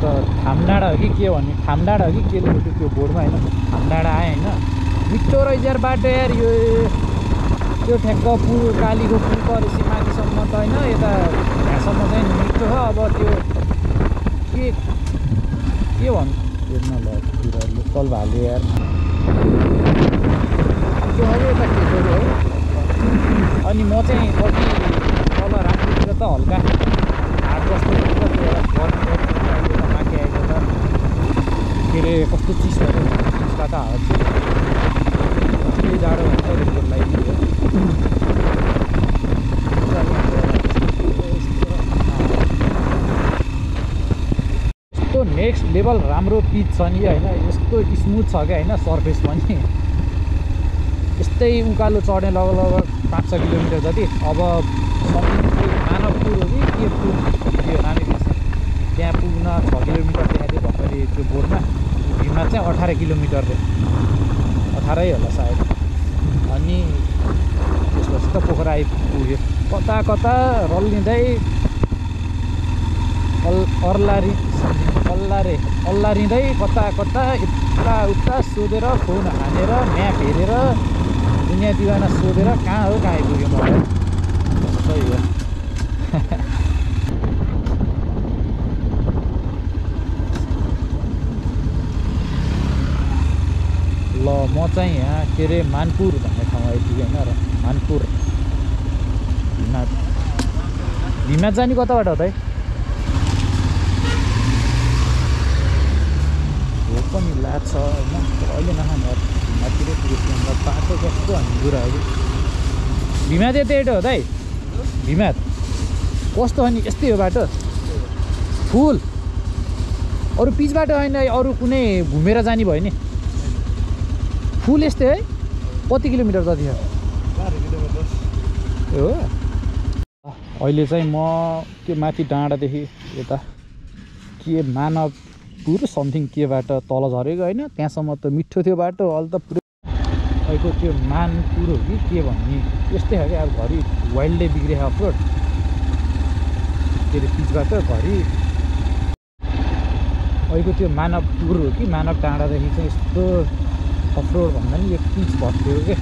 त खामडाँडा हो कि के भन्ने खामडाँडा हो कि के लेखेको त्यो बोर्डमा होइन खामडाँडा आएँ होइन मिठो रहेछ यार बाटो यार यो त्यो ठ्याक्क पुल कालीको पुल परेपछि माथिसम्म त होइन यता यहाँसम्म चाहिँ मिठो छ अब त्यो के भन्नु हेर्न ल लोकल भाले यार त्यो अरे यता खेतहरू हो अनि म चाहिँ अघि तल रामपुरतिर त हल्का हाट जस्तो त्यो एउटा माथि आएको छ के अरे कस्तो चिसहरू चिसबाट हावा जाडो हुन्छ लागि यस्तो नेक्स्ट लेभल राम्रो पिच छ नि होइन यस्तो स्मुथ छ क्या होइन सर्फेस पनि यस्तै उकालो चढ्ने लगभग 5-6 किलोमिटर जति अब मानवपुर हो कि के पुल त्यो नामै बिर्छ त्यहाँ पुग्न 6 किलोमिटर देखाएको थियो भर्खरै त्यो बोर्डमा भीमा चाहिँ 18 किलोमिटर रे 18 होला सायद अनि त्यसपछि त पोखरा आइपुग्यो कता कता रल्लिँदै अल्लारिँदै कता कता यता उता सोधेर फोन हानेर म्याप हेरेर दुनियाँ दिवाना सोधेर कहाँ हो कहाँ आइपुग्यो मलाई सही हो ल म चाहिँ यहाँ के अरे मानपुर भन्ने ठाउँ आइपुगेँ होइन र मानपुर भीमा जाने कताबाट हो त हो पनि लाग्छ होइन अहिले नखाने भीमातिर पुगेको बाटो कस्तो हामी कुरा हो कि भीमा चाहिँ त्यही हो त भीमा कस्तो हो नि यस्तै हो बाटो फुल अरू पिच बाटो होइन अरू कुनै घुमेर जाने भयो नि फुल यस्तै है कति किलोमिटर जति हो हो अहिले चाहिँ म त्यो माथि डाँडादेखि यता के मानवपुर समथिङ केबाट तल झरेको होइन त्यहाँसम्म त मिठो थियो बाटो अहिले त पुरै अहिलेको त्यो मानपुर हो कि के भन्ने यस्तै हो क्या अब घरि वाइल्डै बिग्रेको अफरोड के अरे पिच बाटो घरि अहिलेको त्यो मानवपुर हो कि मानव डाँडादेखि चाहिँ यस्तो अफरोड भन्दा नि यो पिच भत्कियो क्या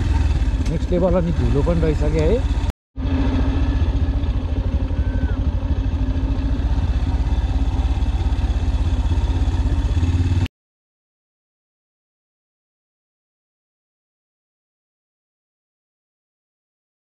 नेक्स्ट लेभल अनि धुलो पनि रहेछ क्या है